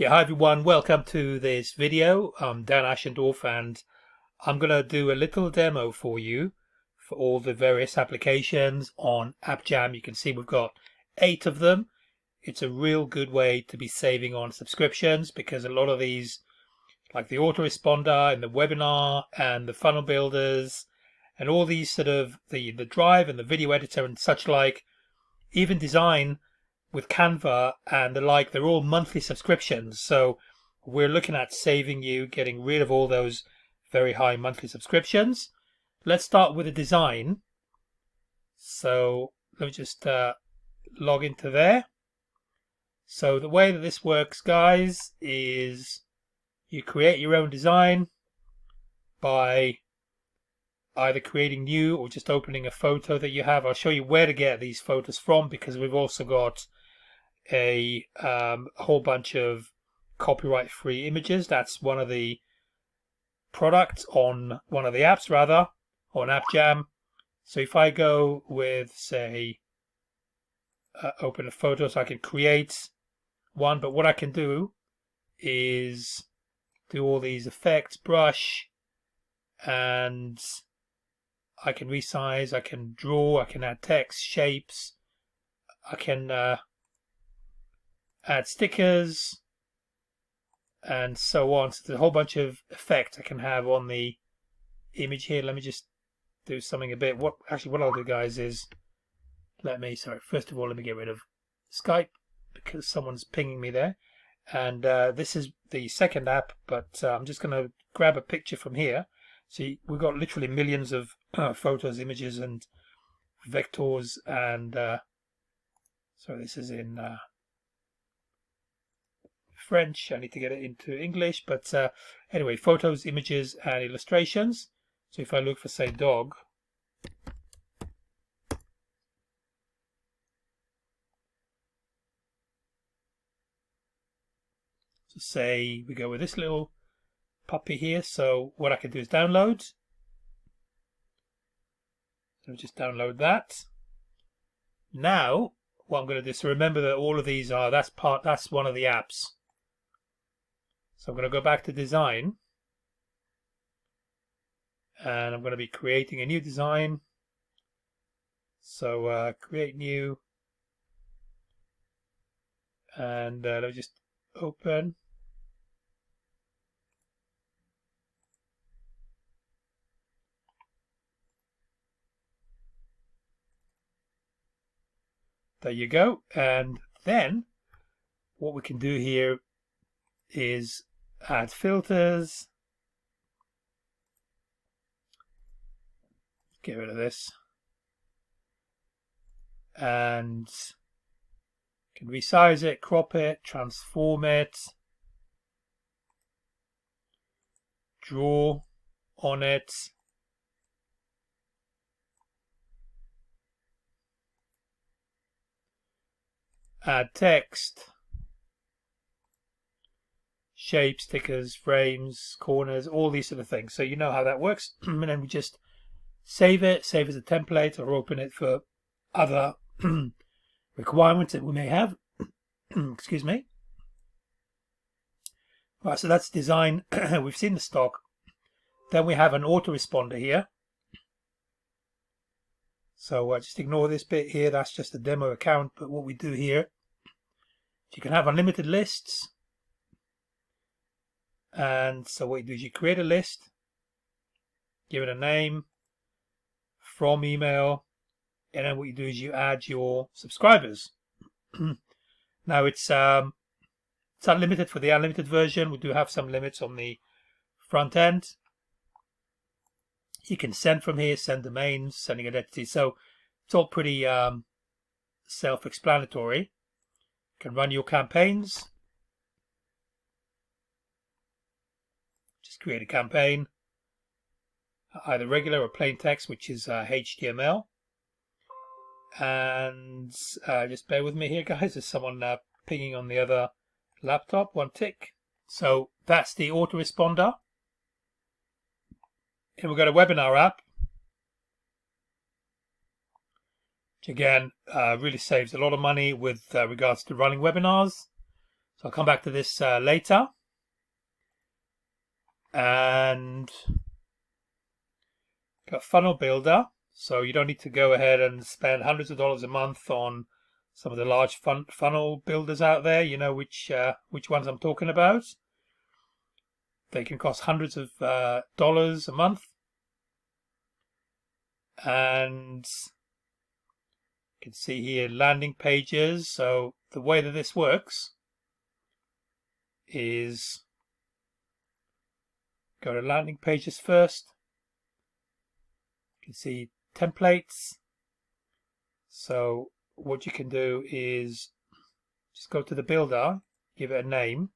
Yeah, hi everyone, welcome to this video. I'm Dan Ashendorf and I'm going to do a little demo for you for all the various applications on AppJam. You can see we've got 8 of them. It's a real good way to be saving on subscriptions because a lot of these, like the autoresponder and the webinar and the funnel builders and all these sort of the drive and the video editor and such like, even design with Canva and the like, they're all monthly subscriptions. So we're looking at saving you, getting rid of all those very high monthly subscriptions. Let's start with the design. So let me just log into there. So the way that this works, guys, is you create your own design by either creating new or just opening a photo that you have. I'll show you where to get these photos from because we've also got a whole bunch of copyright free images. That's one of the products on one of the apps, rather, on AppJam. So if I go with, say, open a photo, so I can create one, but what I can do is do all these effects, brush, and I can resize, I can draw, I can add text, shapes, I can add stickers and so on. So there's a whole bunch of effects I can have on the image here. Let me just do something a bit. What I'll do, guys, is first of all, let me get rid of Skype because someone's pinging me there. And this is the second app, but I'm just going to grab a picture from here. See, we've got literally millions of photos, images, and vectors. And so this is in French. I need to get it into English, but anyway, photos, images, and illustrations. So if I look for, say, dog, so say we go with this little puppy here. So what I can do is download. Let me just download that. Now what I'm going to do, so remember that all of these are, that's one of the apps. So I'm going to go back to design and I'm going to be creating a new design. So create new, and let me just open. There you go. And then what we can do here is add filters. Get rid of this. And can resize it, crop it, transform it, draw on it. Add text, shapes, stickers, frames, corners, all these sort of things. So you know how that works. And then we just save it, save as a template, or open it for other requirements that we may have. Excuse me. Right, so that's design. We've seen the stock. Then we have an autoresponder here. So just ignore this bit here. That's just a demo account. But what we do here, you can have unlimited lists. And so what you do is you create a list, give it a name, from email, and then what you do is you add your subscribers. Now it's unlimited for the unlimited version. We do have some limits on the front end. You can send from here, send domains, sending identity. So it's all pretty self-explanatory. You can run your campaigns. Just create a campaign, either regular or plain text, which is HTML. And just bear with me here, guys. There's someone pinging on the other laptop. One tick. So that's the autoresponder. And we've got a webinar app, which again really saves a lot of money with regards to running webinars. So I'll come back to this later. And got funnel builder. So you don't need to go ahead and spend hundreds of dollars a month on some of the large funnel builders out there. You know which ones I'm talking about. They can cost hundreds of dollars a month. And you can see here landing pages. So the way that this works is go to landing pages first. You can see templates. So what you can do is just go to the builder, give it a name.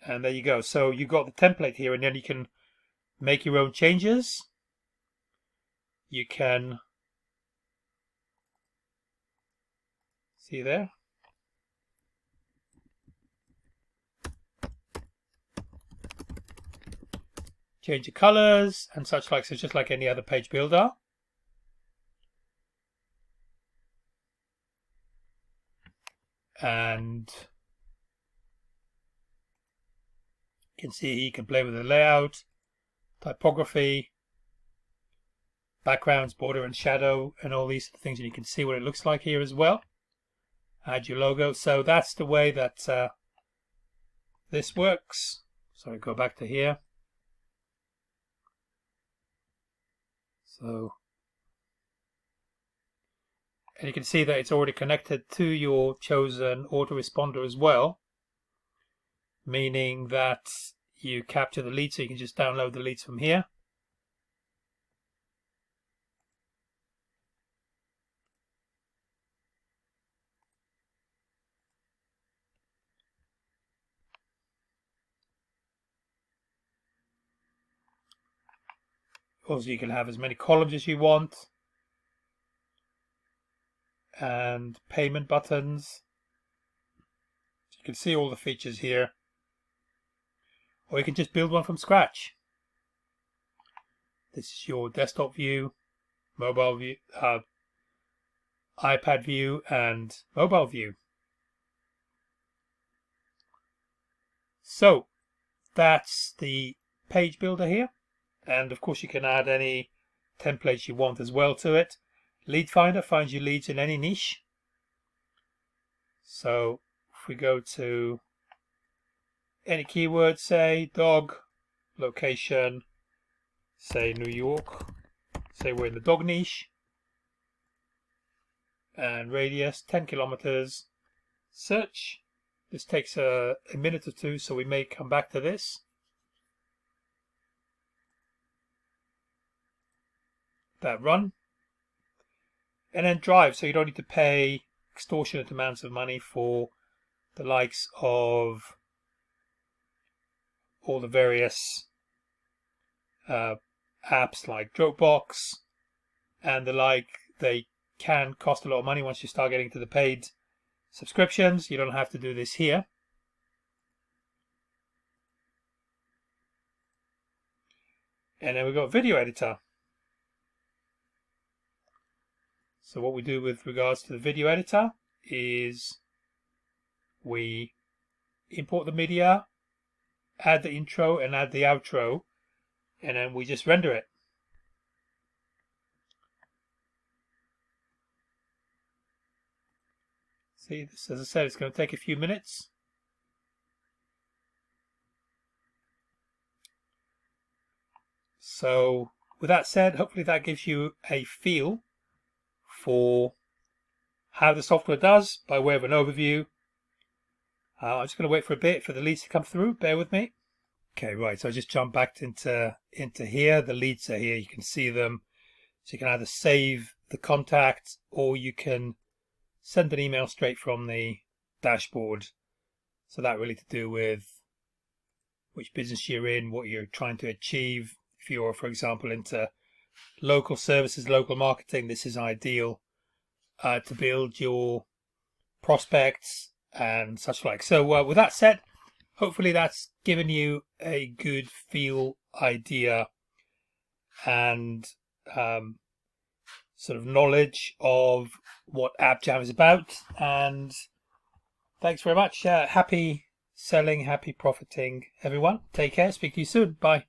And there you go. So you've got the template here, and then you can make your own changes. You can see there. Change the colors and such like, so just like any other page builder. And you can see you can play with the layout, typography, backgrounds, border and shadow, and all these things, and you can see what it looks like here as well. Add your logo. So that's the way that this works. So go back to here. So, and you can see that it's already connected to your chosen autoresponder as well, meaning that you capture the lead, so you can just download the leads from here. Also, you can have as many columns as you want, and payment buttons. So you can see all the features here, or you can just build one from scratch. This is your desktop view, mobile view, iPad view, and mobile view. So that's the page builder here. And of course you can add any templates you want as well to it. Lead finder finds you leads in any niche. So if we go to any keyword, say dog, location, say New York, say we're in the dog niche, and radius 10 kilometers, search. This takes a minute or two, so we may come back to this. That run, and then drive, so you don't need to pay extortionate amounts of money for the likes of all the various apps like Dropbox and the like. They can cost a lot of money once you start getting to the paid subscriptions. You don't have to do this here. And then we've got video editor. So what we do with regards to the video editor is we import the media, add the intro and add the outro, and then we just render it. See, this, as I said, it's going to take a few minutes. So with that said, hopefully that gives you a feel for how the software does by way of an overview. I'm just going to wait for a bit for the leads to come through. Bear with me. Okay, right. So I just jumped back into here. The leads are here. You can see them. So you can either save the contact or you can send an email straight from the dashboard. So that really to do with which business you're in, what you're trying to achieve. If you're, for example, into local services, local marketing, this is ideal to build your prospects and such like. So with that said, hopefully that's given you a good feel idea and sort of knowledge of what AppJam is about. And thanks very much. Happy selling, happy profiting, everyone. Take care. Speak to you soon. Bye.